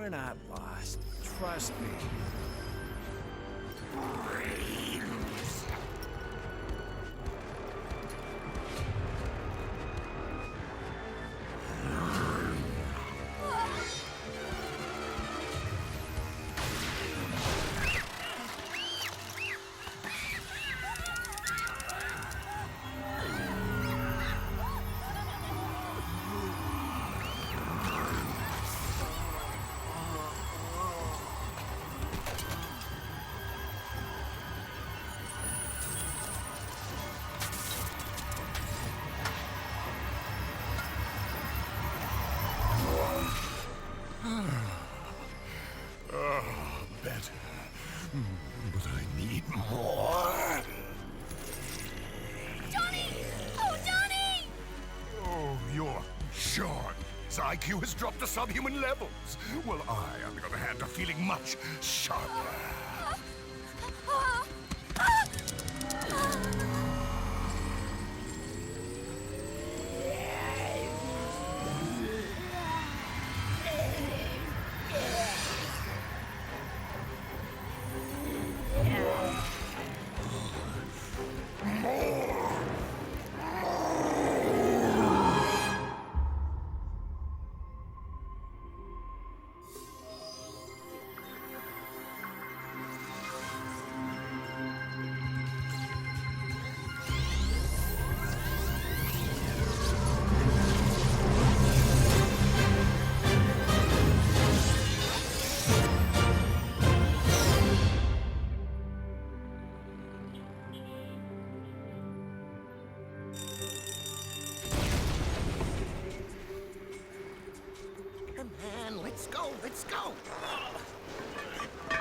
We're not lost. Trust me. Better. But I need more. Johnny! Oh, Johnny! Oh, you're Sean. His IQ has dropped to subhuman levels. Well, I, on the other hand, are feeling much sharper. Man, let's go, let's go.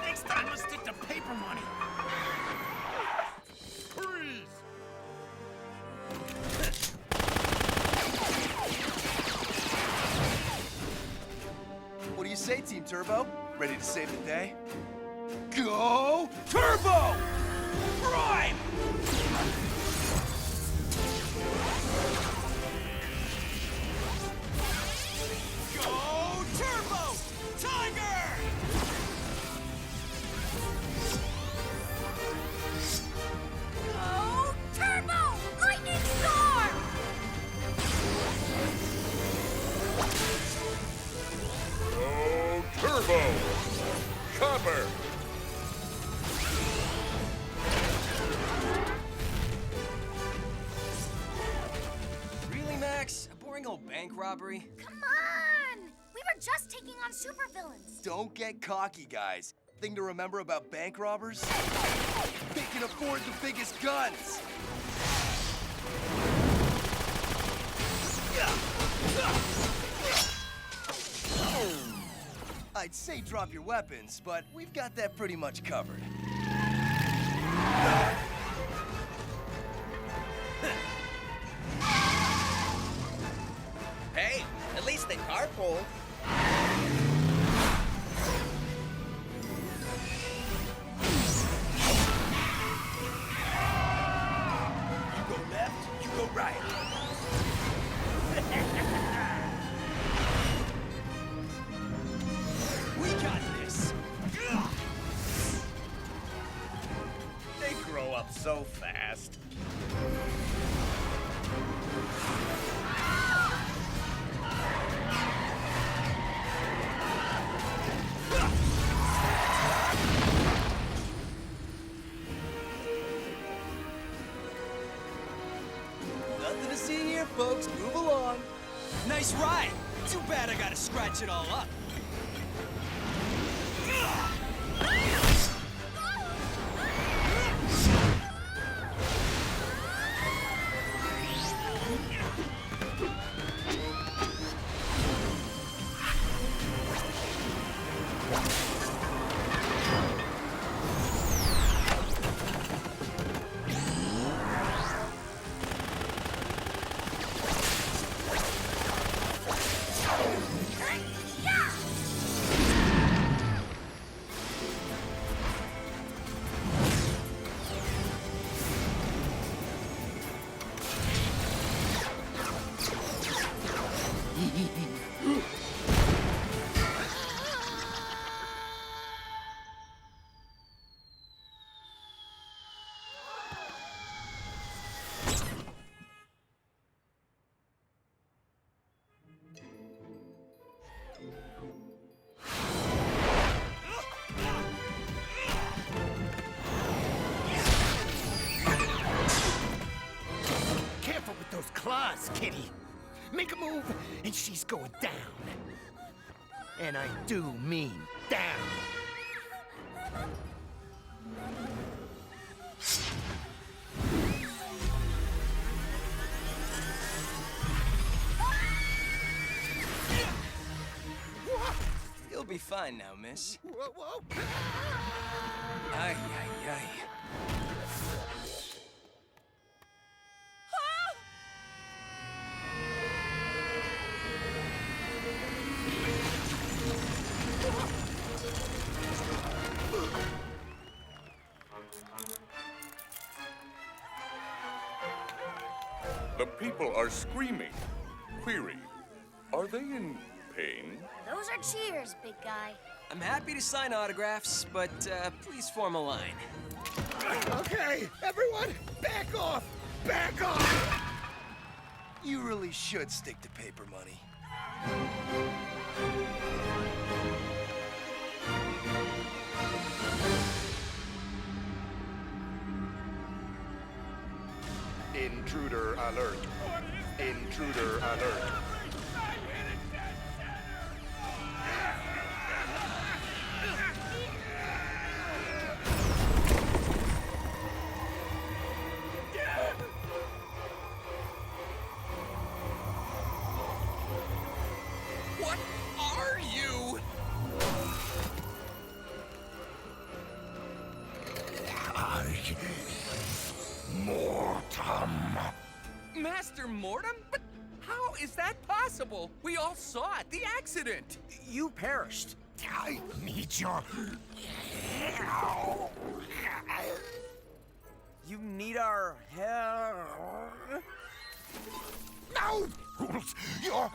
Next time, let's stick to paper money. Freeze! What do you say, Team Turbo? Ready to save the day? Go Turbo! Prime! Go Turbo! Tiger! Go Turbo! Lightning Storm! Oh, Turbo! Copper! Really, Max? A boring old bank robbery? Come on! We were just taking on supervillains. Don't get cocky, guys. Thing to remember about bank robbers? They can afford the biggest guns! I'd say drop your weapons, but we've got that pretty much covered. Hey, at least they carpool. You go left, you go right. We got this. They grow up so fast. Nothing to see here, folks. Move along. Nice ride. Too bad I gotta scratch it all up. Yeah! buzz, kitty. Make a move, and she's going down. And I do mean down. You'll be fine now, miss. Whoa, whoa. Ay, ay, ay. The people are screaming. Query, are they in pain? Those are cheers, big guy. I'm happy to sign autographs, but please form a line. Okay, everyone, back off! Back off! You really should stick to paper money. Intruder alert. Intruder alert. What are you? Mortem. Master Mortem? But how is that possible? We all saw it, the accident. You perished. I need your help. You need our help. No! Your...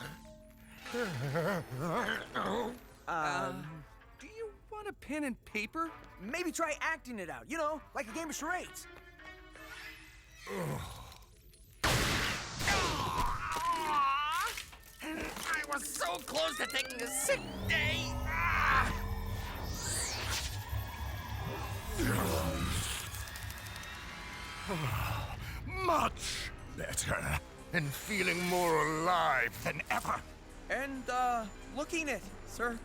Do you want a pen and paper? Maybe try acting it out, you know, like a game of charades. I was so close to taking a sick day. Much better. And feeling more alive than ever. And, looking it, sir.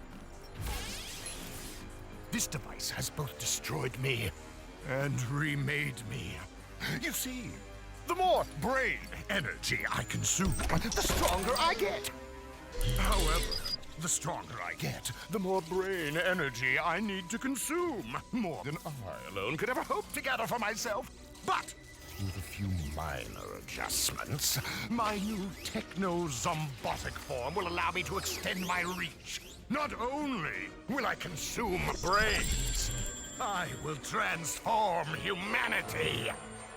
This device has both destroyed me and remade me. You see, the more brain energy I consume, the stronger I get. However, the stronger I get, the more brain energy I need to consume. More than I alone could ever hope to gather for myself. But with a few minor adjustments, my new techno-zombotic form will allow me to extend my reach. Not only will I consume brains, I will transform humanity.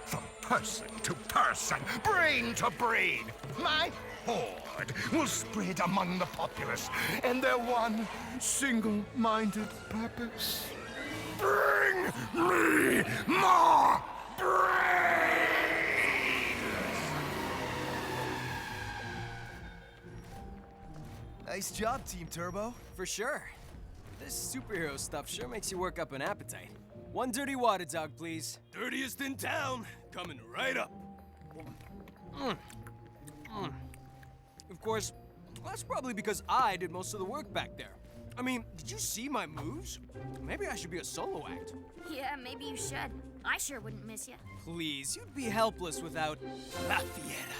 From person to person, brain to brain, my horde will spread among the populace, and their one single-minded purpose: bring me more brains! Nice job, Team Turbo. For sure. This superhero stuff sure makes you work up an appetite. One dirty water dog, please. Dirtiest in town, coming right up. Of course, that's probably because I did most of the work back there. I mean, did you see my moves? Maybe I should be a solo act. Yeah, maybe you should. I sure wouldn't miss you. Please, you'd be helpless without La Fiera.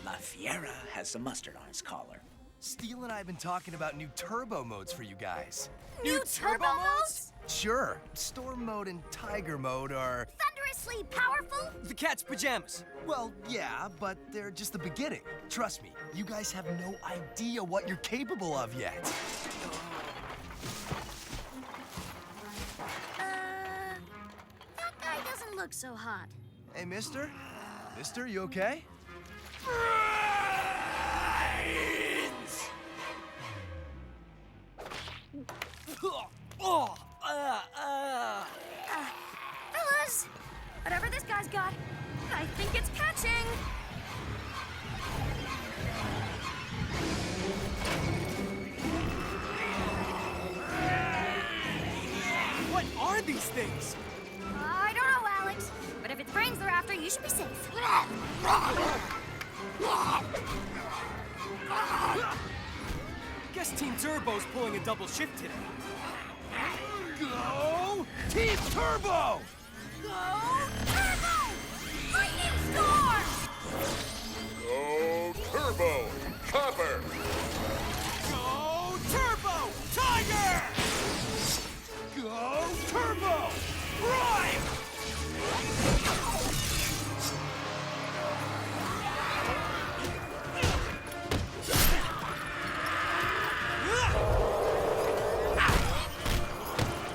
La Fiera has some mustard on his collar. Steel and I have been talking about new turbo modes for you guys. New turbo modes? Sure, Storm Mode and Tiger Mode are... Thunderously powerful? the cat's pajamas. Well, yeah, but they're just the beginning. Trust me, you guys have no idea what you're capable of yet. That guy doesn't look so hot. Hey, mister? Mister, you okay? Fellas, whatever this guy's got, I think it's catching. What are these things? I don't know, Alex, but if it's brains they're after, you should be safe. Guess Team Turbo's pulling a double shift today. Go Team Turbo! Go Turbo! Lightning Storm! Go Turbo! Copper! Go Turbo! Tiger! Go Turbo! Prime!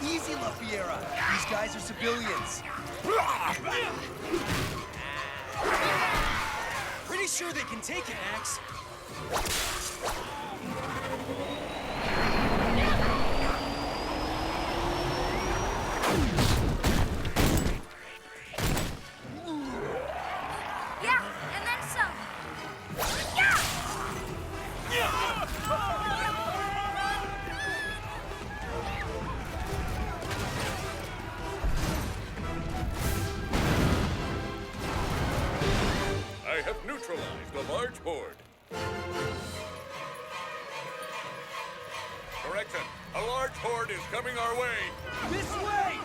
Easy, La Fiera. These guys are civilians. Pretty sure they can take it, Axe. Yeah, and then some. Yeah! I have neutralized a large horde. Correction. A large horde is coming our way. This way!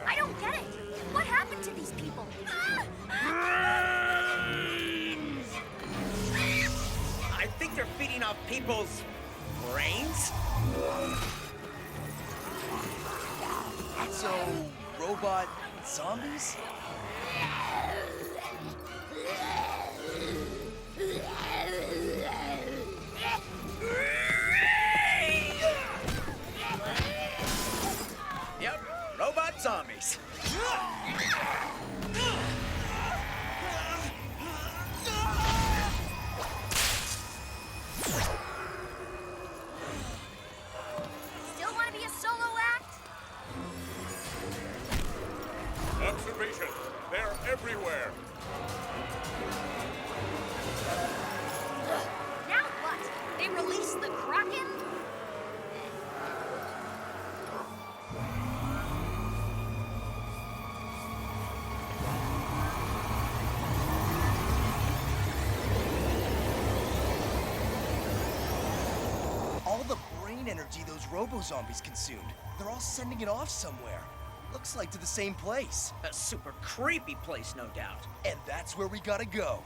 I don't get it. What happened to these people? I think they're feeding off people's brains? So, robot zombies? Yep, robot zombies. Still want to be a solo act? Observation. They're everywhere. Now what? They release the Kraken? All the brain energy those robo-zombies consumed, they're all sending it off somewhere. Looks like to the same place. A super creepy place, no doubt. And that's where we gotta go.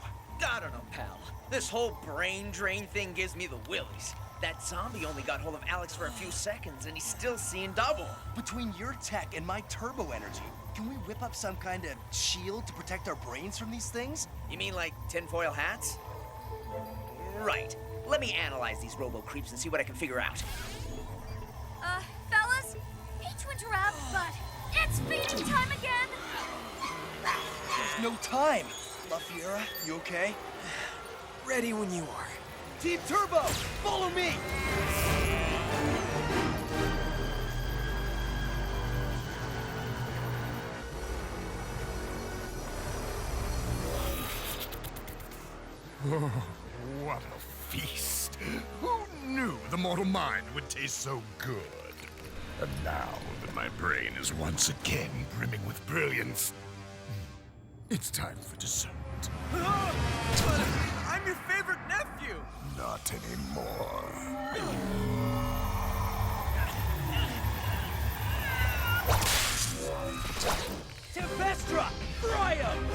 I don't know, pal. This whole brain drain thing gives me the willies. That zombie only got hold of Alex for a few seconds, and he's still seeing double. Between your tech and my turbo energy, can we whip up some kind of shield to protect our brains from these things? You mean like tinfoil hats? Right. Let me analyze these robo-creeps and see what I can figure out. Fellas, hate to interrupt, but it's feeding time again. There's no time. La Fiera, you okay? Ready when you are. Team Turbo, follow me! What a feast! Who knew the mortal mind would taste so good? And now that my brain is once again brimming with brilliance, it's time for dessert. I'm your favorite nephew! Not anymore. Tempestra, fry him!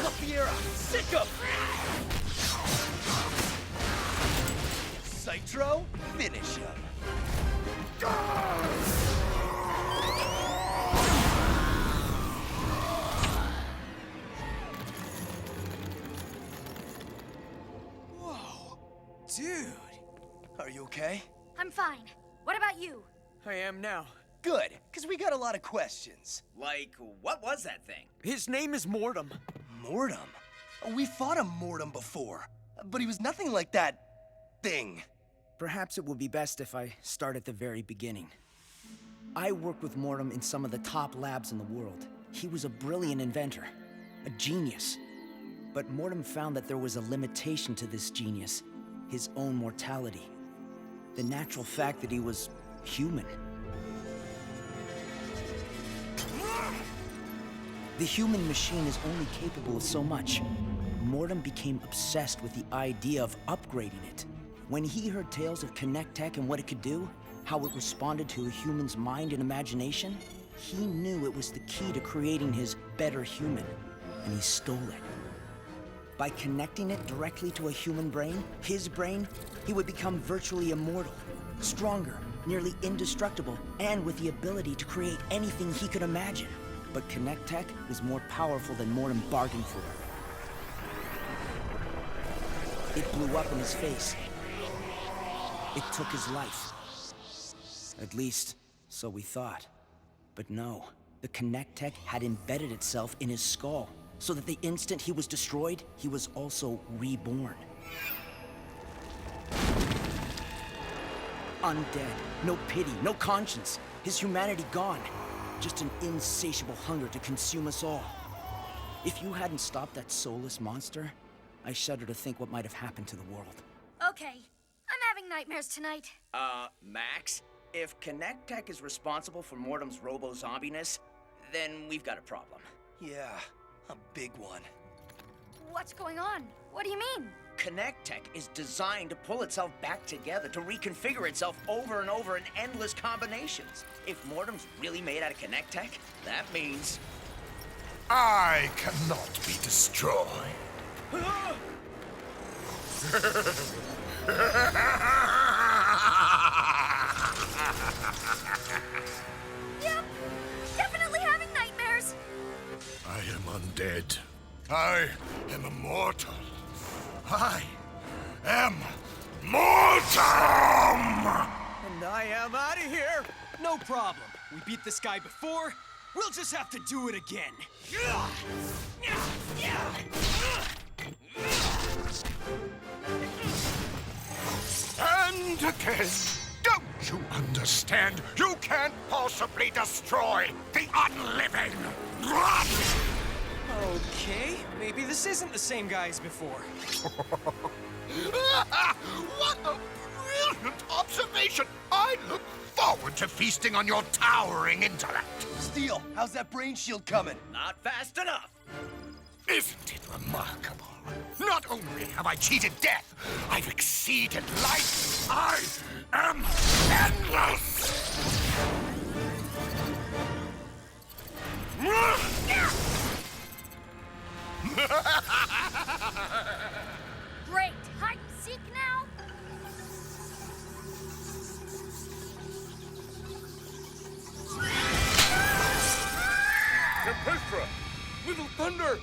La Fiera, sick him! Citro, finish him. Whoa. Dude. Are you okay? I'm fine. What about you? I am now. Good, because we got a lot of questions. Like, what was that thing? His name is Mortem. Mortem? We fought a Mortem before, but he was nothing like that thing. Perhaps it would be best if I start at the very beginning. I worked with Mortem in some of the top labs in the world. He was a brilliant inventor, a genius. But Mortem found that there was a limitation to this genius, his own mortality. The natural fact that he was human. The human machine is only capable of so much. Mortem became obsessed with the idea of upgrading it. When he heard tales of Connect-Tech and what it could do, how it responded to a human's mind and imagination, he knew it was the key to creating his better human, and he stole it. By connecting it directly to a human brain, his brain, he would become virtually immortal, stronger, nearly indestructible, and with the ability to create anything he could imagine. But Connect-Tech was more powerful than Mortem bargained for. It blew up in his face. It took his life. At least, so we thought. But no, the Connect-Tech had embedded itself in his skull, so that the instant he was destroyed, he was also reborn. Undead, no pity, no conscience, his humanity gone. Just an insatiable hunger to consume us all. If you hadn't stopped that soulless monster, I shudder to think what might have happened to the world. Okay, I'm having nightmares tonight. Max, if Connect-Tech is responsible for Mortem's robo-zombiness, then we've got a problem. Yeah, a big one. What's going on? What do you mean? Connect-Tech is designed to pull itself back together, to reconfigure itself over and over in endless combinations. If Mortem's really made out of Connect-Tech, that means... I cannot be destroyed. Yep, definitely having nightmares. I am undead. I am immortal. I am Mortem! And I am out of here! No problem. We beat this guy before. We'll just have to do it again. And again. Don't you understand? You can't possibly destroy the unliving. Run! Okay, maybe this isn't the same guy as before. What a brilliant observation! I look forward to feasting on your towering intellect. Steel, how's that brain shield coming? Not fast enough! Isn't it remarkable? Not only have I cheated death, I've exceeded life. I am endless! Great, hide and seek now? Tempestra! Little Thunder!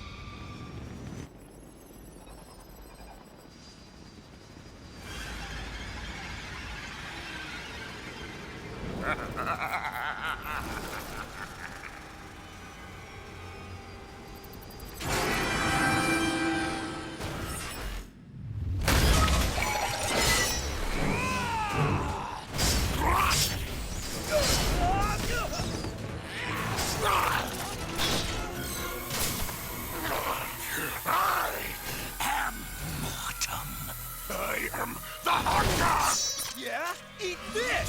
I am the Hunter! Yeah? Eat this!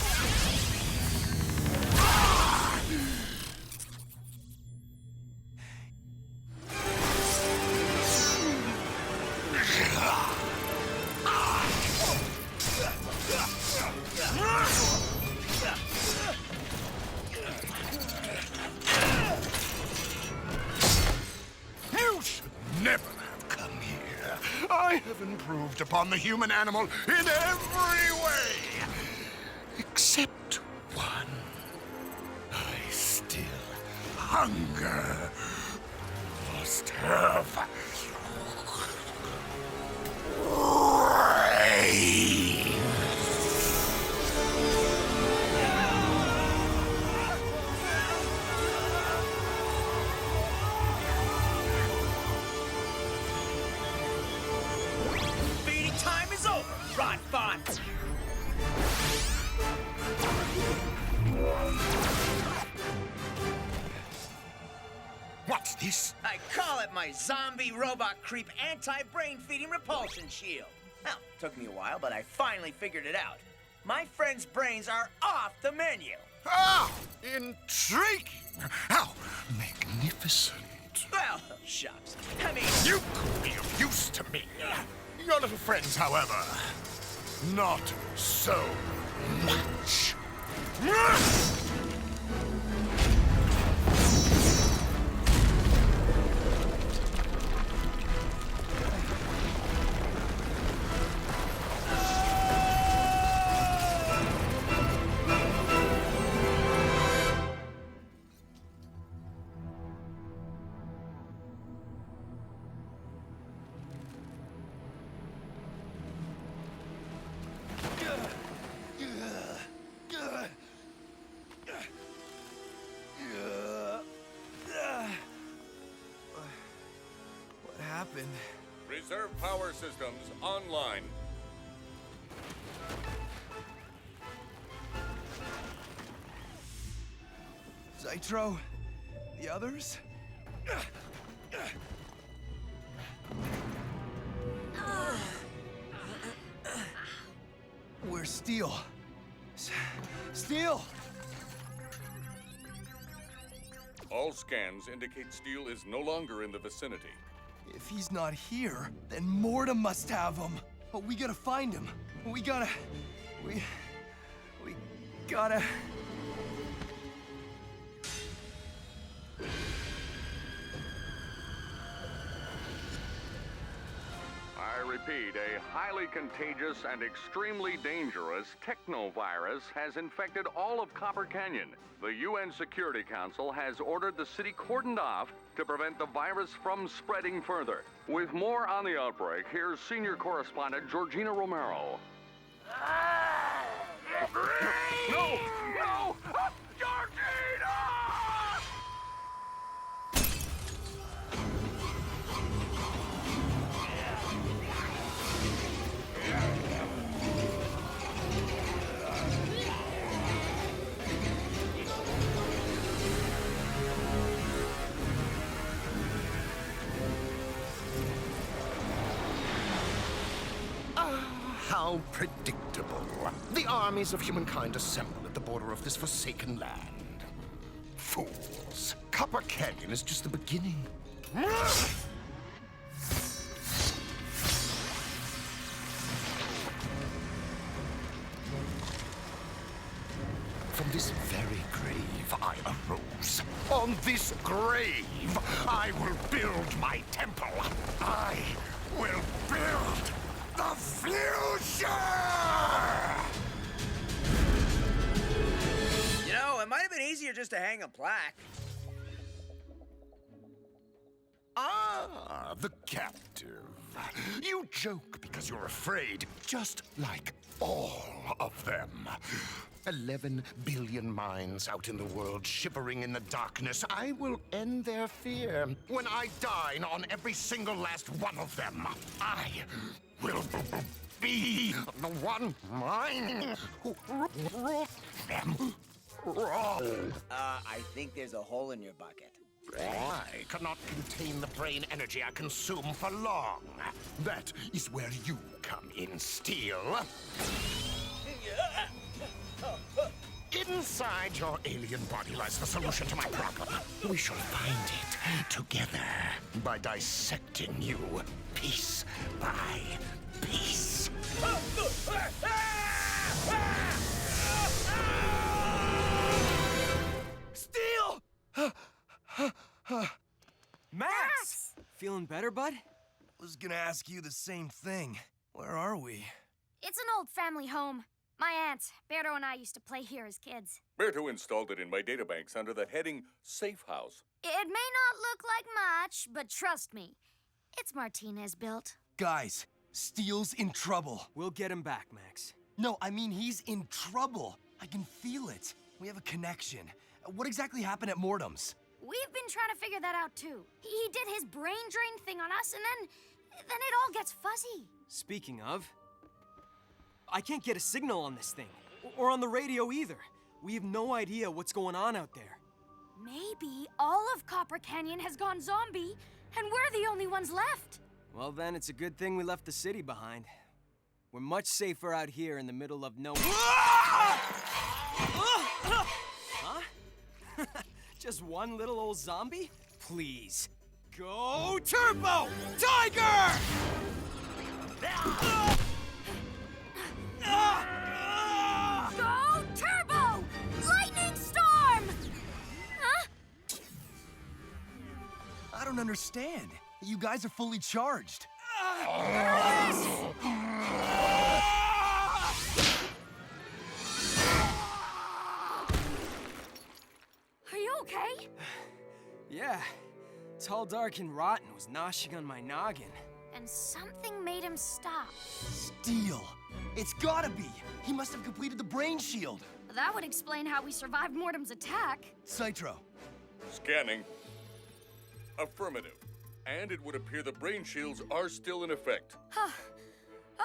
You should never have come here. I have improved upon the human animal in every way. Except one. I still hunger. Must have. Rage. Feeding time is over, Rotbot! What's this? I call it my zombie robot creep anti-brain feeding repulsion shield. Well, took me a while, but I finally figured it out. My friend's brains are off the menu. Ah! Intriguing! How magnificent! Well, shucks. I mean, You could be of use to me. Your little friends, however, not so much. What happened? Reserve power systems online. Zytro? The others? Where's Steel? Steel! All scans indicate Steel is no longer in the vicinity. If he's not here, then Mortem must have him. But we gotta find him. We gotta... We gotta... I repeat, a highly contagious and extremely dangerous technovirus has infected all of Copper Canyon. The UN Security Council has ordered the city cordoned off to prevent the virus from spreading further. With more on the outbreak, here's senior correspondent Georgina Romero. No! No! Georgina! How predictable. The armies of humankind assemble at the border of this forsaken land. Fools. Copper Canyon is just the beginning. From this very grave I arose. On this grave, I will build my temple. I will build the future! you know, it might have been easier just to hang a plaque. Ah, the captive. You joke because you're afraid, just like all of them. 11 billion minds out in the world shivering in the darkness. I will end their fear when I dine on every single last one of them. I will be the one mind who rules them all. I think there's a hole in your bucket. I cannot contain the brain energy I consume for long. That is where you come in, Steel. Inside your alien body lies the solution to my problem. We shall find it together by dissecting you piece by piece. Steel! Max! Feeling better, bud? Was gonna ask you the same thing. Where are we? It's an old family home. My aunt, Berto, and I used to play here as kids. Berto installed it in my databanks under the heading Safe House. It may not look like much, but trust me, it's Martinez built. Guys, Steel's in trouble. We'll get him back, Max. No, I mean he's in trouble. I can feel it. We have a connection. What exactly happened at Mortem's? We've been trying to figure that out too. He did his brain drain thing on us, and then it all gets fuzzy. Speaking of, I can't get a signal on this thing, or on the radio either. We have no idea what's going on out there. Maybe all of Copper Canyon has gone zombie, and we're the only ones left. Well, then it's a good thing we left the city behind. We're much safer out here in the middle of nowhere. Huh? Just one little old zombie? Please. Go Turbo! Tiger! Go Turbo! Lightning Storm! Huh? I don't understand. You guys are fully charged. Are you okay? Yeah. Tall, dark, and rotten was noshing on my noggin. And something made him stop. Steel. It's gotta be. He must have completed the brain shield. That would explain how we survived Mortem's attack. Citro. Scanning. Affirmative. And it would appear the brain shields are still in effect.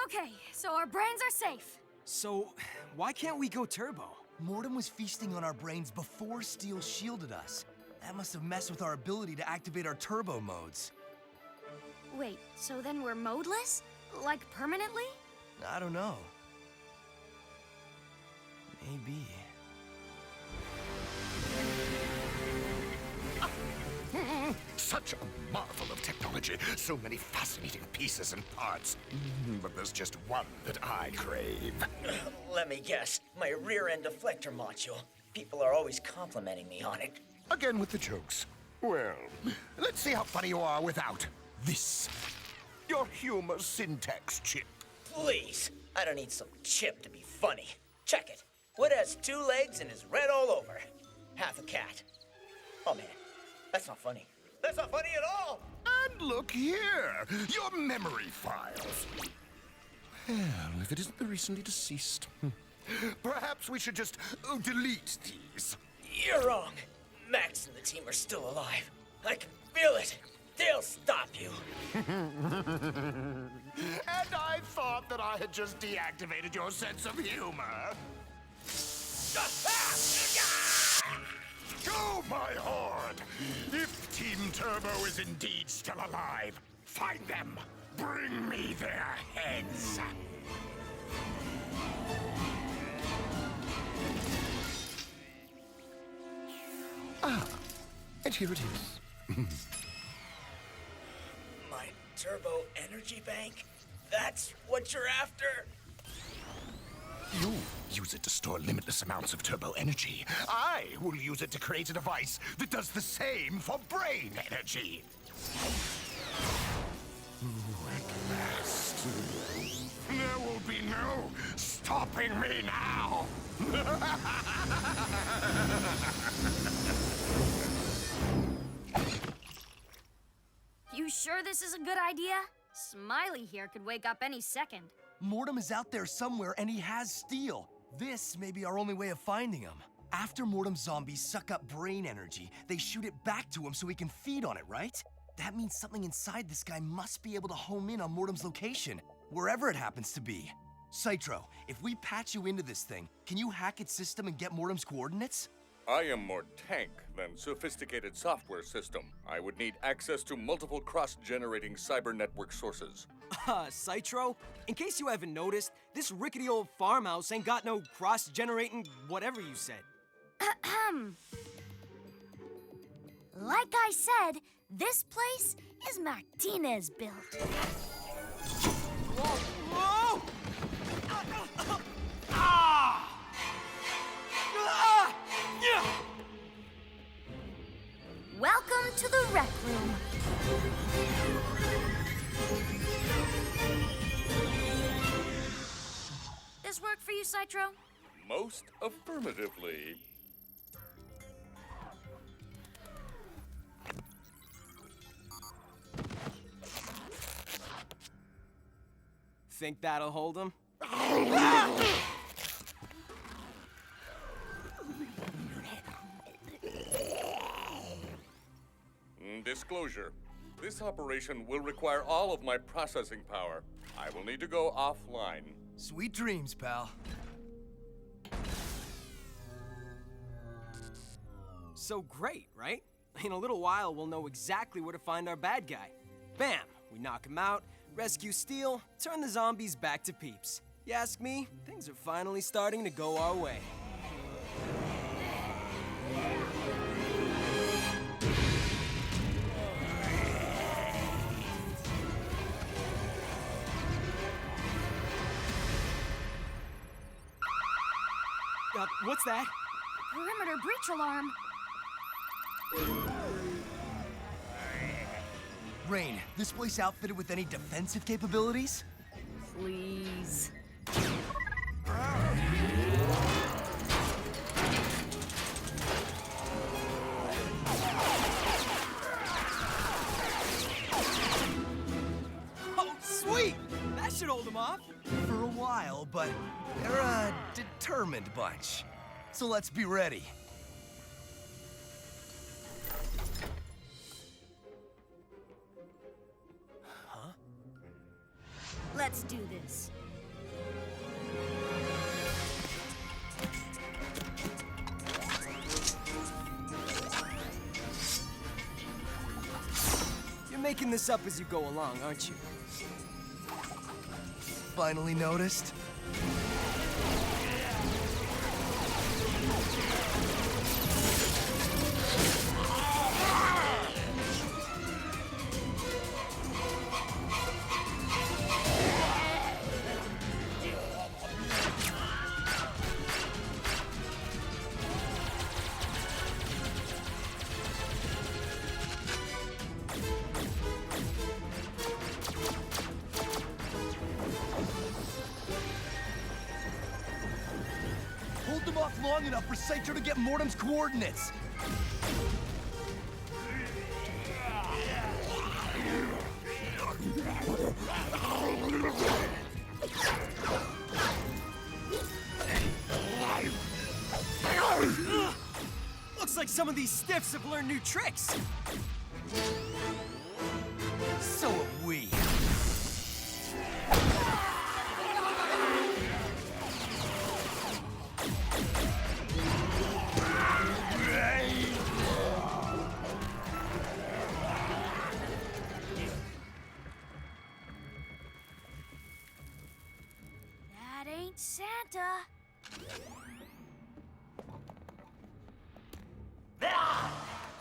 Okay, so our brains are safe. So, why can't we go Turbo? Mortem was feasting on our brains before Steel shielded us. That must have messed with our ability to activate our turbo modes. Wait, so then we're modeless? Like permanently? I don't know. Maybe. Such a marvel of technology. So many fascinating pieces and parts. But there's just one that I crave. Let me guess. My rear-end deflector module. People are always complimenting me on it. Again with the jokes. Well, let's see how funny you are without this. Your humor syntax chip. Please. I don't need some chip to be funny. Check it. What has 2 legs and is red all over? Half a cat. Oh man, that's not funny. That's not funny at all! And look here, your memory files. Well, if it isn't the recently deceased, perhaps we should just delete these. You're wrong. Max and the team are still alive. I can feel it. They'll stop you. And I thought that I had just deactivated your sense of humor. Go, my horde! If Team Turbo is indeed still alive, find them. Bring me their heads. And here it is. My turbo energy bank? That's what you're after? You use it to store limitless amounts of turbo energy. I will use it to create a device that does the same for brain energy. At last. There will be no stopping me now. You sure this is a good idea? Smiley here could wake up any second. Mortem is out there somewhere and he has Steel. This may be our only way of finding him. After Mortem's zombies suck up brain energy, they shoot it back to him so he can feed on it, right? That means something inside this guy must be able to home in on Mortem's location, wherever it happens to be. Citro, if we patch you into this thing, can you hack its system and get Mortem's coordinates? I am more tank than sophisticated software system. I would need access to multiple cross-generating cyber network sources. Citro, in case you haven't noticed, this rickety old farmhouse ain't got no cross-generating whatever you said. Like I said, this place is Martinez built. Whoa! Ah! Ah! Yeah! Welcome to the rec room. This work for you, Citro? Most affirmatively. Think that'll hold him? Disclosure. This operation will require all of my processing power. I will need to go offline. Sweet dreams, pal. So great, right? In a little while, we'll know exactly where to find our bad guy. Bam! We knock him out, rescue Steel, turn the zombies back to peeps. You ask me, things are finally starting to go our way. What's that? Perimeter breach alarm. Rain, this place outfitted with any defensive capabilities? Please. Oh, sweet! That should hold them off. For a while, but they're a determined bunch. So let's be ready. Let's do this. You're making this up as you go along, aren't you? Finally noticed? Hold them off long enough for Citro to get Mortem's coordinates. Looks like some of these stiffs have learned new tricks. So have we. That ain't Santa.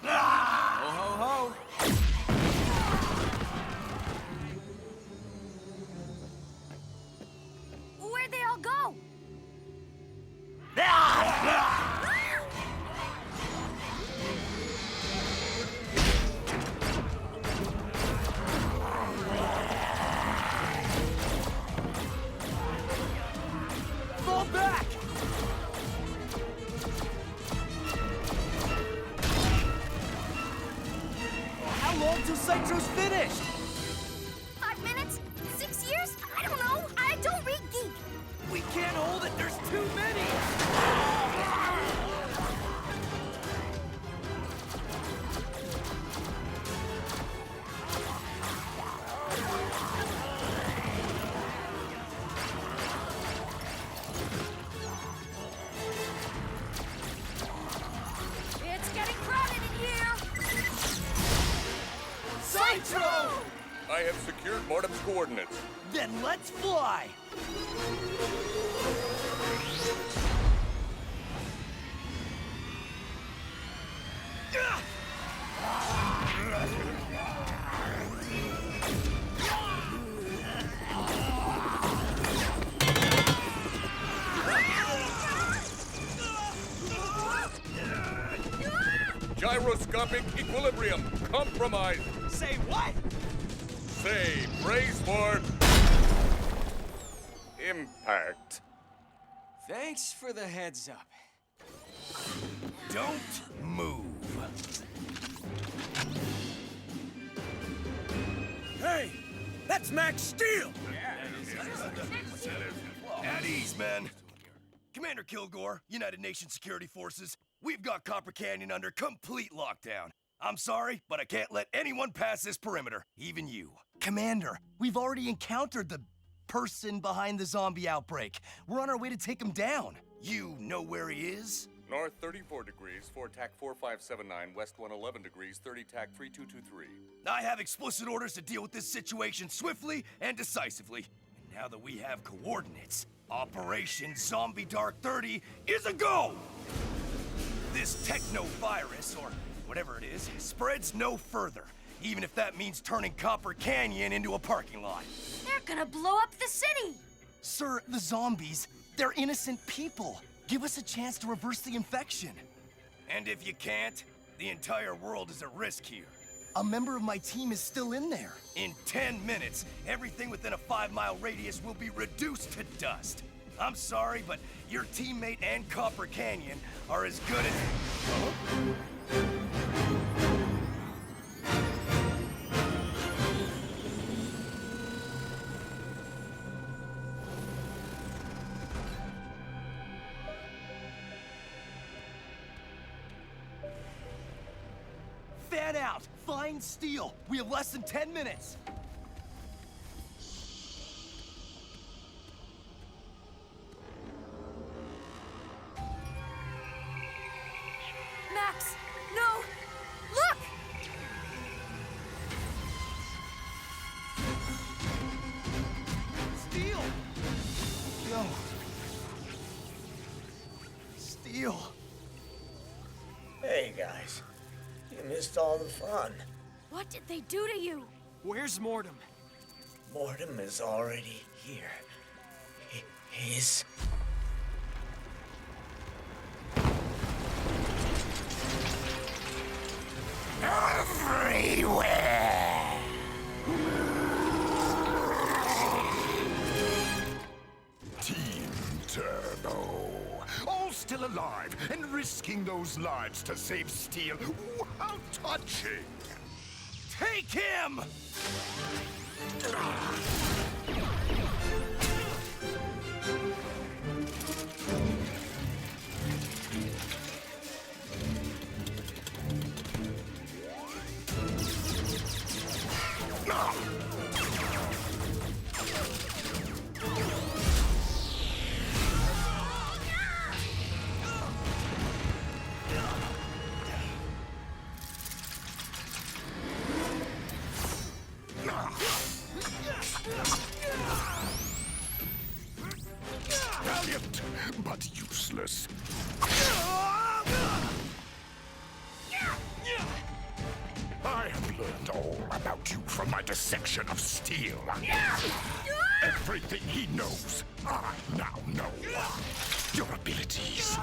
Ho, ho, ho. Where'd they all go? Fall back! How long till Citro's finished? 5 minutes? 6 years? I don't know. I don't read geek. We can't hold it, there's too many! It's getting crowded in here. Citro! I have secured Mortem's coordinates. Then let's fly! Gyroscopic equilibrium compromised. Say what? Say, brace for impact. Thanks for the heads up. Don't move. Hey, that's Max Steel! At ease, man. Commander Kilgore, United Nations Security Forces, we've got Copper Canyon under complete lockdown. I'm sorry, but I can't let anyone pass this perimeter, even you. Commander, we've already encountered the person behind the zombie outbreak. We're on our way to take him down. You know where he is? North 34 degrees, 4 TAC 4579, west 111 degrees, 30 TAC 3223. I have explicit orders to deal with this situation swiftly and decisively. And now that we have coordinates, Operation Zombie Dark 30 is a go! This techno-virus, or whatever it is, spreads no further, even if that means turning Copper Canyon into a parking lot. They're gonna blow up the city! Sir, the zombies, they're innocent people. Give us a chance to reverse the infection. And if you can't, the entire world is at risk here. A member of my team is still in there. In 10 minutes, everything within a 5-mile radius will be reduced to dust. I'm sorry, but your teammate and Copper Canyon are as good as... Fan out! Find Steel! We have less than 10 minutes! Max! No! Look! Steel! No. Steel. Hey, guys. You missed all the fun. What did they do to you? Where's Mortem? Mortem is already here. He's... Everywhere! Team Turbo. All still alive and risking those lives to save Steel. Ooh, how touching! Take him! Valiant, but useless. I have learned all about you from my dissection of Steel. Everything he knows, I now know. Your abilities,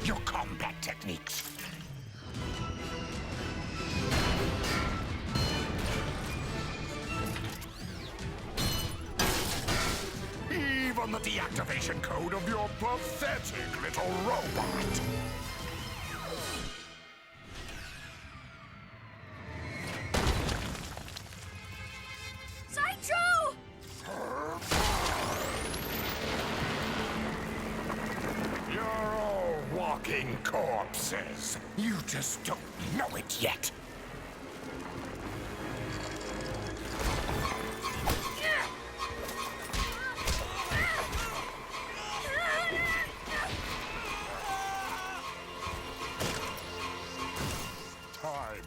your combat techniques. Even the deactivation code of your pathetic little robot. Citro! You're all walking corpses. You just don't know it yet. Time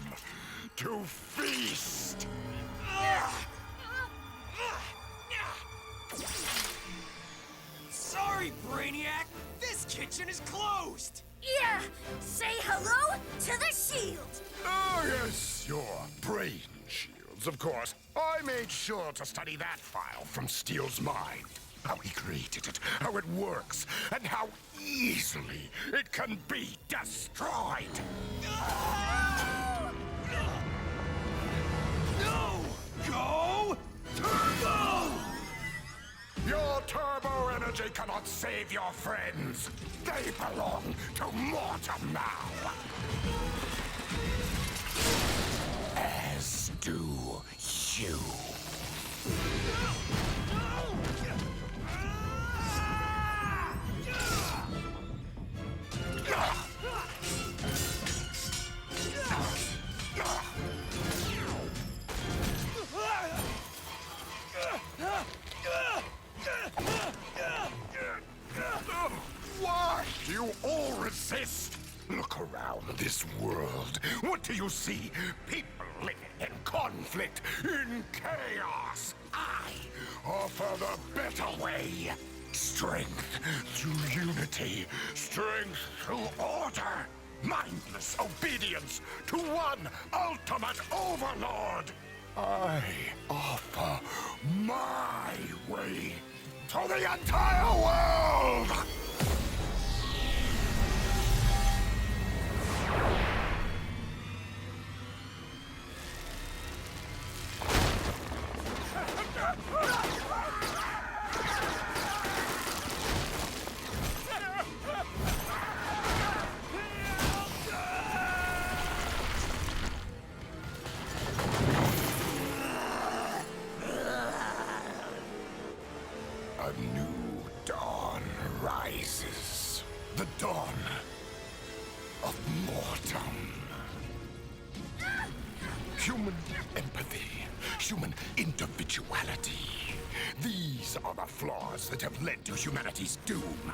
to feast. Sorry, Brainiac! This kitchen is closed! Yeah! Say hello to the shield! Oh, yes, your brain shields, of course. I made sure to study that file from Steel's mind. How he created it, how it works, and how easily it can be destroyed. No! Go! Turbo! Your turbo energy cannot save your friends. They belong to Mortem now. As do you. Why do you all resist? this world. What do you see? People living in conflict, in chaos. I offer the better way. Strength through unity. Strength through order. Mindless obedience to one ultimate overlord. I offer my way to the entire world! A new dawn rises. The dawn of Mortem. Human empathy, human individuality. These are the flaws that have led to humanity's doom.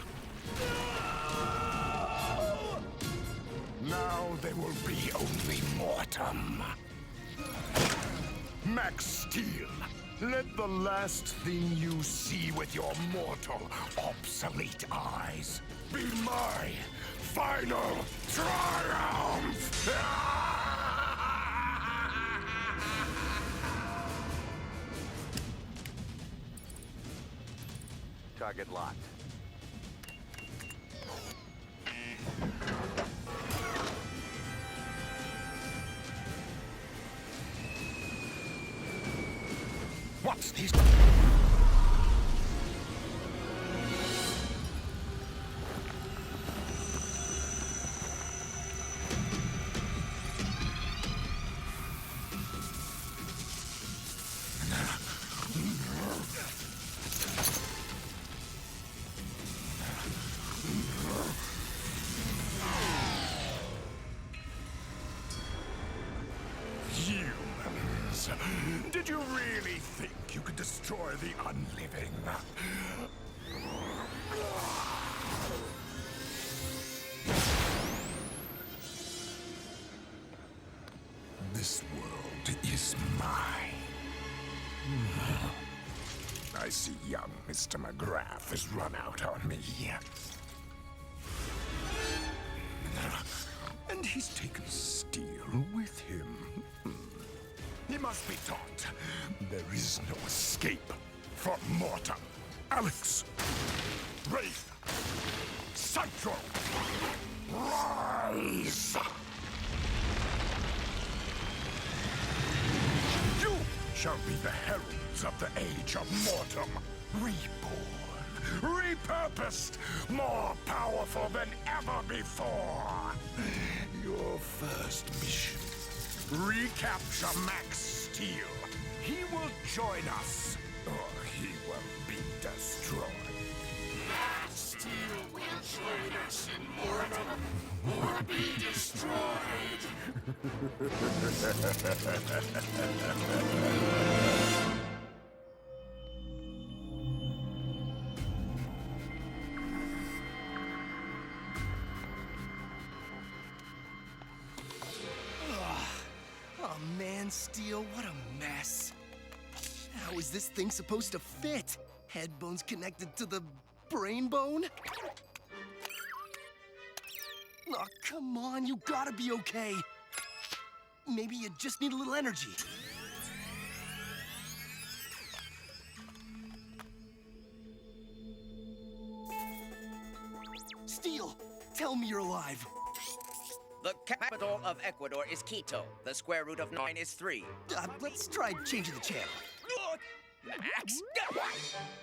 Now there will be only Mortem. Max Steel, let the last thing you see with your mortal, obsolete eyes be my final triumph! Target locked. What's this? Humans, did you really think you could destroy the unliving? This world is mine. I see young Mr. McGrath has run out on me. And he's taken Steel with him. He must be taught there is no escape for Mortem. Alex, Wraith, Citro, rise! You shall be the heralds of the age of Mortem, reborn, repurposed, more powerful than ever before. Your first mission, recapture Max Steel. He will join us, or he will be destroyed. Max Steel will join us in Mortem, or be destroyed. Oh man, Steel, what a mess. How is this thing supposed to fit? Head bone's connected to the brain bone? Oh, come on, you gotta be okay. Maybe you just need a little energy. Steel, tell me you're alive. The capital of Ecuador is Quito. The square root of 9 is 3. Let's try changing the channel. Max!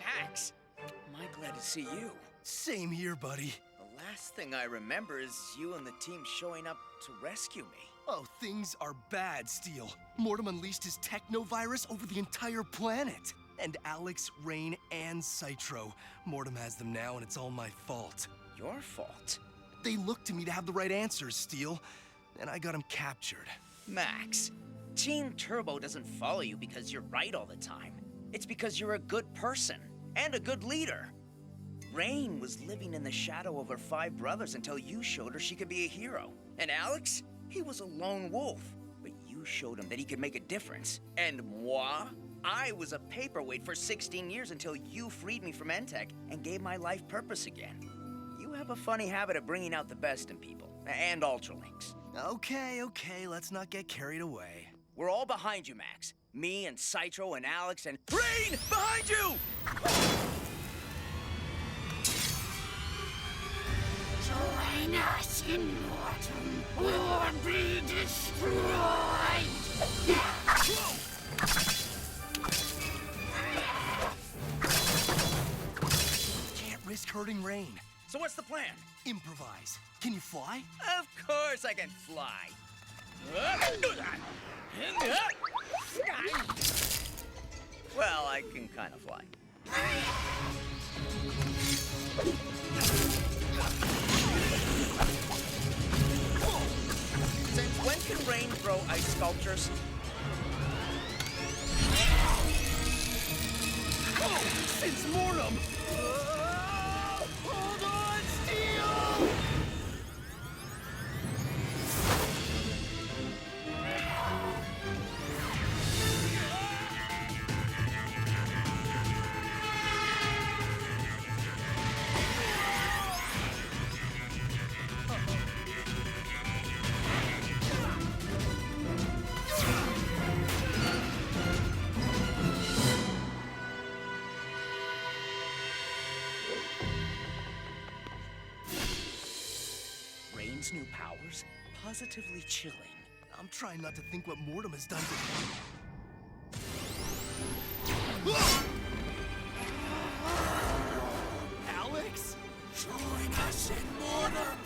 Max! Am I glad to see you? Same here, buddy. The last thing I remember is you and the team showing up to rescue me. Oh, things are bad, Steel. Mortem unleashed his technovirus over the entire planet. And Alex, Rain, and Citro. Mortem has them now, and it's all my fault. Your fault? They looked to me to have the right answers, Steel, and I got him captured. Max, Team Turbo doesn't follow you because you're right all the time. It's because you're a good person and a good leader. Rain was living in the shadow of her 5 brothers until you showed her she could be a hero. And Alex, he was a lone wolf. But you showed him that he could make a difference. And moi, I was a paperweight for 16 years until you freed me from Entech and gave my life purpose again. You have a funny habit of bringing out the best in people. And Ultralinks. Okay, let's not get carried away. We're all behind you, Max. Me and Citro and Alex and... Rain! Behind you! Join us in Mortem or be destroyed! Can't risk hurting Rain. So what's the plan? Improvise. Can you fly? Of course I can fly. Well, I can kind of fly. Since when can Rain throw ice sculptures? Since Mortem! Hold on, Steel! Rain's new powers? Positively chilling. I'm trying not to think what Mortem has done to me. Alex? Join us in Mortem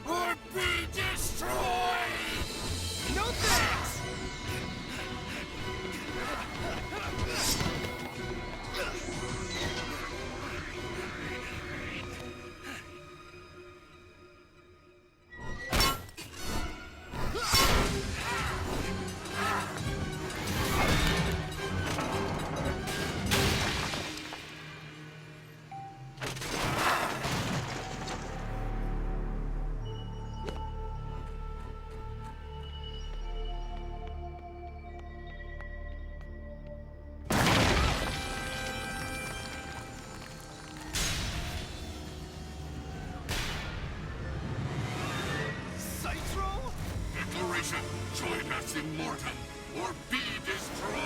or be destroyed! No thanks! Declaration, join us in Mortem, or be destroyed!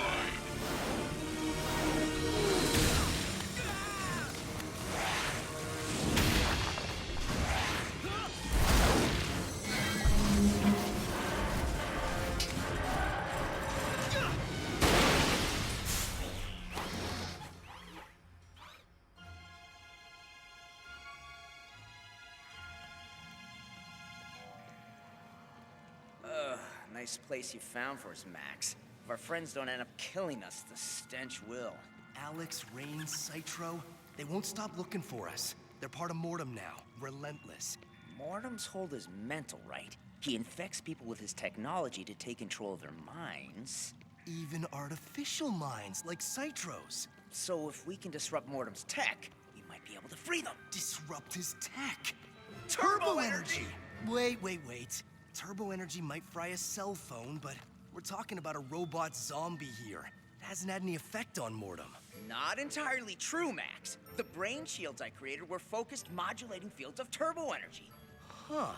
Nice place you found for us, Max. If our friends don't end up killing us, the stench will. Alex, Rain, Citro, they won't stop looking for us. They're part of Mortem now, relentless. Mortem's hold is mental, right? He infects people with his technology to take control of their minds. Even artificial minds, like Citro's. So if we can disrupt Mortem's tech, we might be able to free them. Disrupt his tech. Turbo energy! Wait. Turbo energy might fry a cell phone, but we're talking about a robot zombie here. It hasn't had any effect on Mortem. Not entirely true, Max. The brain shields I created were focused modulating fields of turbo energy. Huh.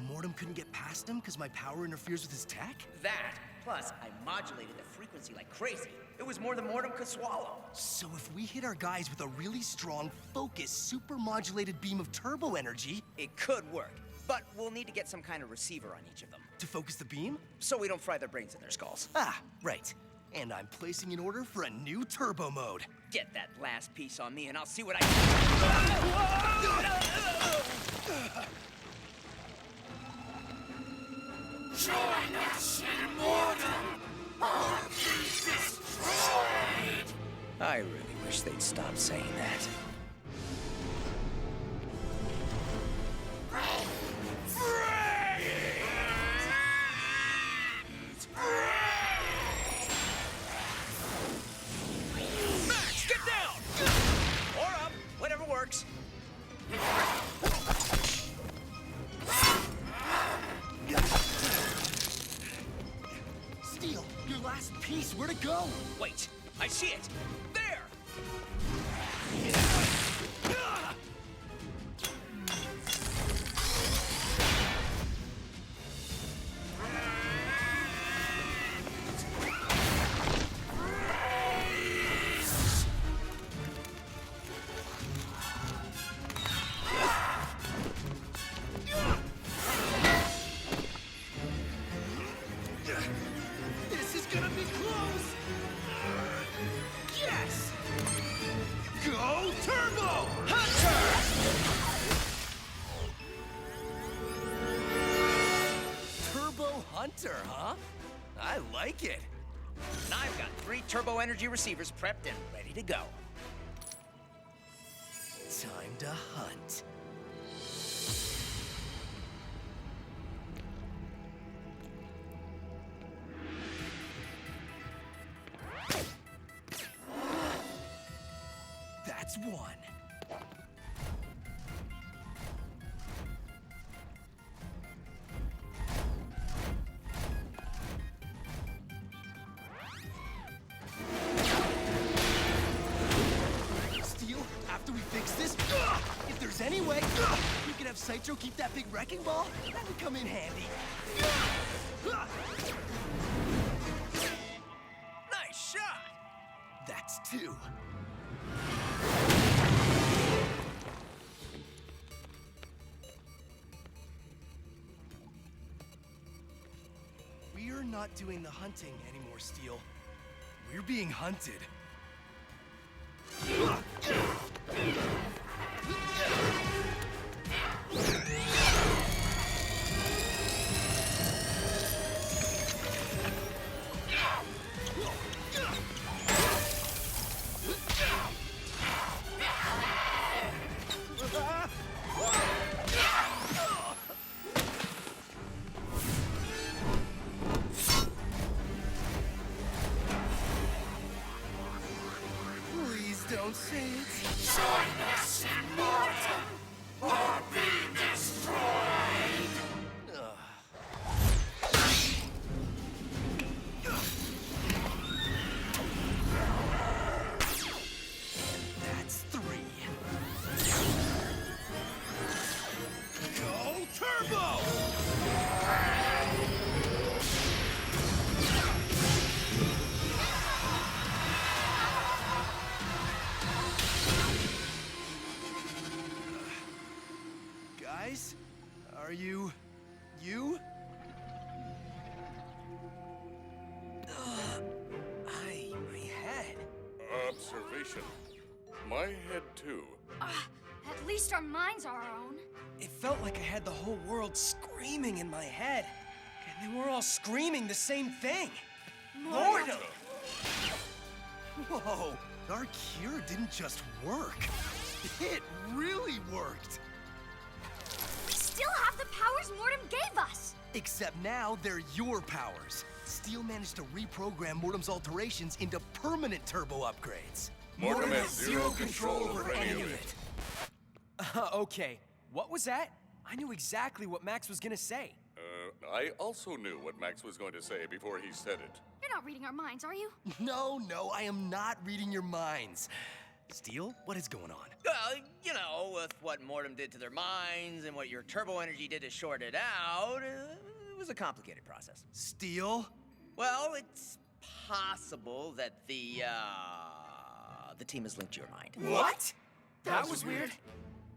Mortem couldn't get past him because my power interferes with his tech? That, plus I modulated the frequency like crazy. It was more than Mortem could swallow. So if we hit our guys with a really strong, focused, super modulated beam of turbo energy... It could work. But we'll need to get some kind of receiver on each of them. To focus the beam? So we don't fry their brains in their skulls. Ah, right. And I'm placing an order for a new turbo mode. Get that last piece on me and I'll see what I can... Join us in Mortem or be destroyed! I really wish they'd stop saying that. Max, get down! Or up, whatever works. Max, where'd it go? Wait, I see it! There! This is gonna be close! Yes! Go Turbo! Turbo Hunter, huh? I like it. And I've got 3 turbo energy receivers prepped and ready to go. Time to hunt. That's one. Steel, after we fix this, if there's any way, we could have Citro keep that big wrecking ball. That would come in handy. Nice shot! That's 2. We're not doing the hunting anymore, Steel. We're being hunted. Please don't say it. Join us in Mortem, or be destroyed! That's 3. Go Turbo! Guys, are you... my head. Observation. My head, too. At least our minds are our own. It felt like I had the whole world screaming in my head. And they were all screaming the same thing. Mortem! Whoa, our cure didn't just work. It really worked. We still have the powers Mortem gave us. Except now they're your powers. Steel managed to reprogram Mortem's alterations into permanent turbo upgrades. Mortem has zero control over any of it. Okay, what was that? I knew exactly what Max was gonna say. I also knew what Max was going to say before he said it. You're not reading our minds, are you? No, I am not reading your minds. Steel, what is going on? Well, you know, with what Mortem did to their minds and what your turbo energy did to short it out, it was a complicated process. Steel? Well, it's possible that the team has linked your mind. What? That was weird.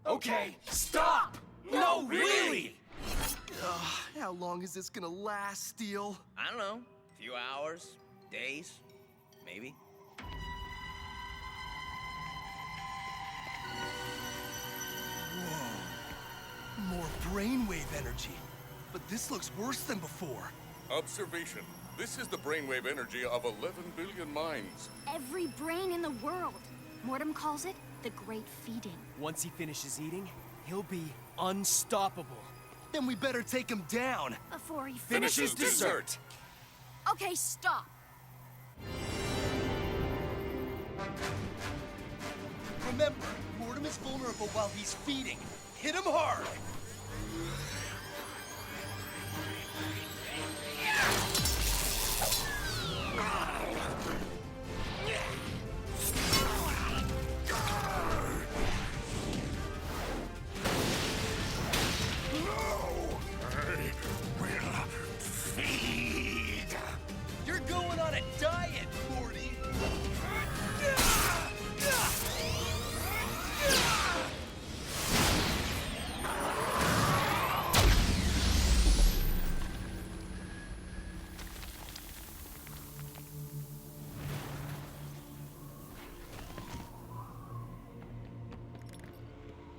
Okay, stop! No, really! How long is this gonna last, Steel? I don't know, a few hours, days, maybe. Whoa. More brainwave energy. But this looks worse than before. Observation. This is the brainwave energy of 11 billion minds. Every brain in the world. Mortem calls it the Great Feeding. Once he finishes eating, he'll be unstoppable. Then we better take him down. Before he Finishes dessert. Okay, stop. Remember, Mortem is vulnerable while he's feeding. Hit him hard!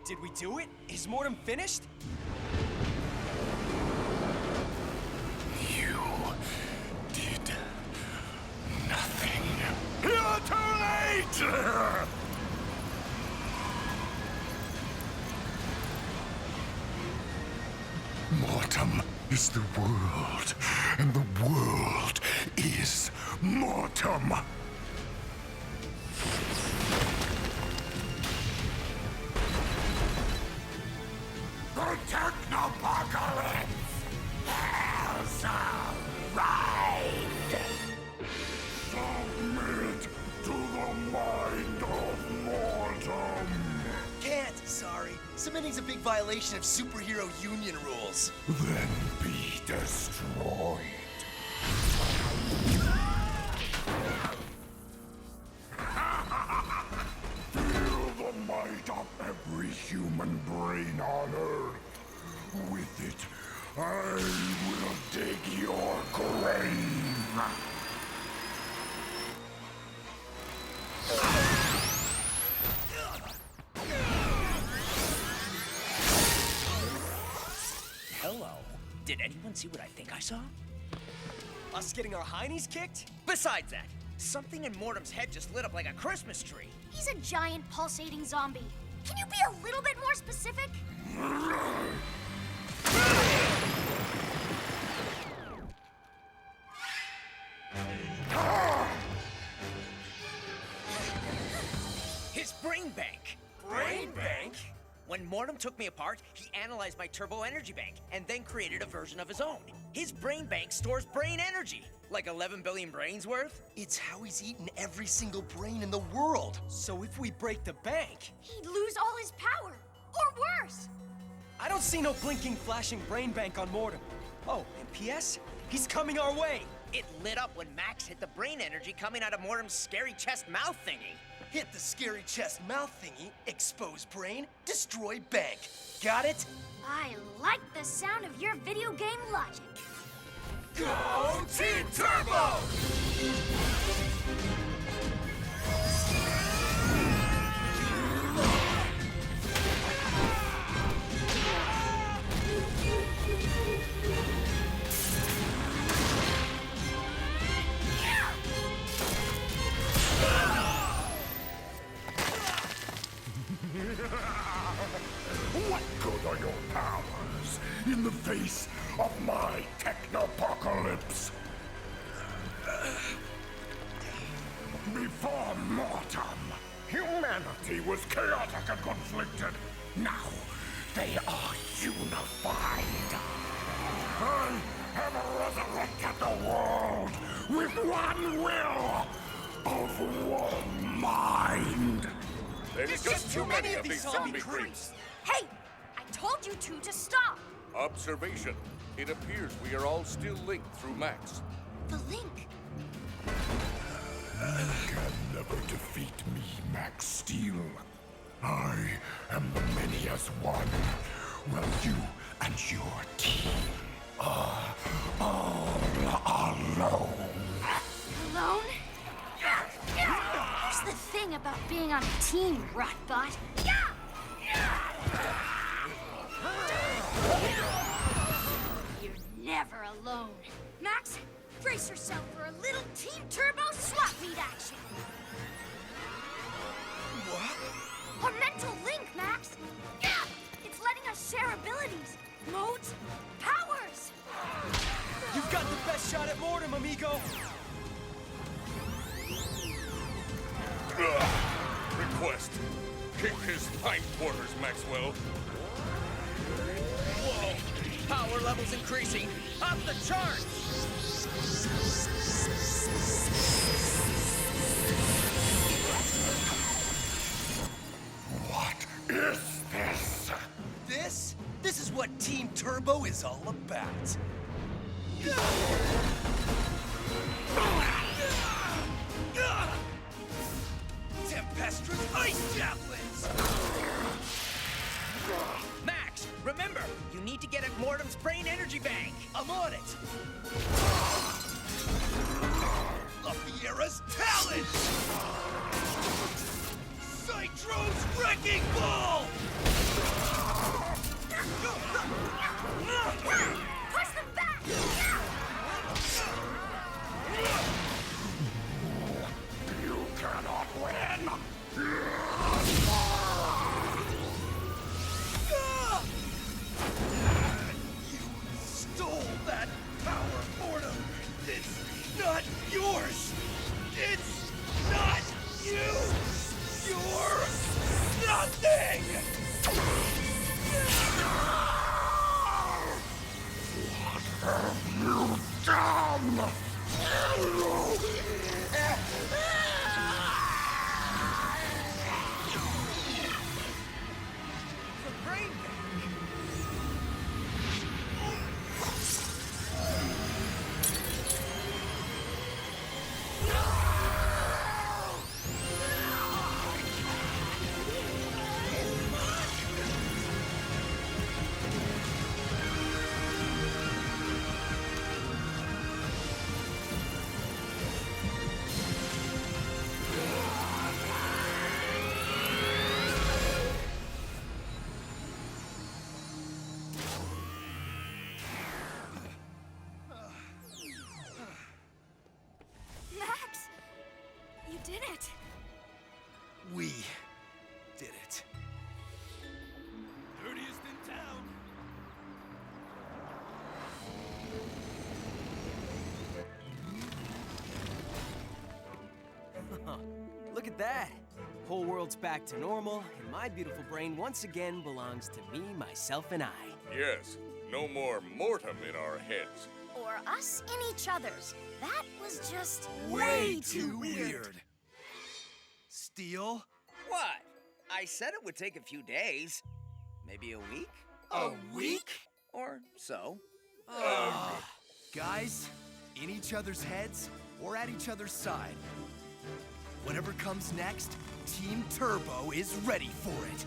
Did we do it? Is Mortem finished? You did nothing. You're too late! Mortem is the world, and the world is Mortem. The Technopocalypse has arrived! Submit to the mind of Mortem! Can't, sorry. Submitting's a big violation of superhero union rules. Then be destroyed. Feel the might of every human brain on Earth. With it, I will dig your grave. Hello. Did anyone see what I think I saw? Us getting our heinies kicked? Besides that, something in Mortem's head just lit up like a Christmas tree. He's a giant pulsating zombie. Can you be a little bit more specific? His brain bank. Brain bank? When Mortem took me apart, he analyzed my turbo energy bank and then created a version of his own. His brain bank stores brain energy, like 11 billion brains worth. It's how he's eaten every single brain in the world. So if we break the bank, He'd lose all his power. Or worse. I don't see no blinking, flashing brain bank on Mortem. Oh, and P.S. He's coming our way. It lit up when Max hit the brain energy coming out of Mortem's scary chest mouth thingy. Hit the scary chest mouth thingy, expose brain, destroy bank. Got it? I like the sound of your video game logic. Go Team Turbo! What good are your powers in the face of my Technopocalypse? Before Mortem, humanity was chaotic and conflicted. Now, they are unified. I have resurrected the world with one will of one mind. There's just too many of these zombie creeps. Hey! I told you two to stop! Observation. It appears we are all still linked through Max. The link. You can never defeat me, Max Steel. I am the many as one, while you and your team are all alone. Alone? Here's the thing about being on a team, Rotbot. You're never alone. Max, brace yourself for a little Team Turbo swap meet action. What? A mental link, Max. It's letting us share abilities, modes, powers. You've got the best shot at Mortem, amigo. Request. Kick his hindquarters, Maxwell. Whoa! Power levels increasing. Off the charts! What is this? This is what Team Turbo is all about. Tempestuous ice javelins! Max, remember, you need to get at Mortem's brain energy bank. I'm on it. Lafiera's talent! Cytro's wrecking ball! yours! It's not you! You're nothing! Max! You did it! We did it. Dirtiest in town. Look at that. Whole world's back to normal, and my beautiful brain once again belongs to me, myself, and I. Yes, no more mortem in our heads. Or us in each other's. That was just Way too weird. Steel? What? I said it would take a few days. Maybe a week? A week? Or so. Guys, in each other's heads or at each other's side. Whatever comes next, Team Turbo is ready for it.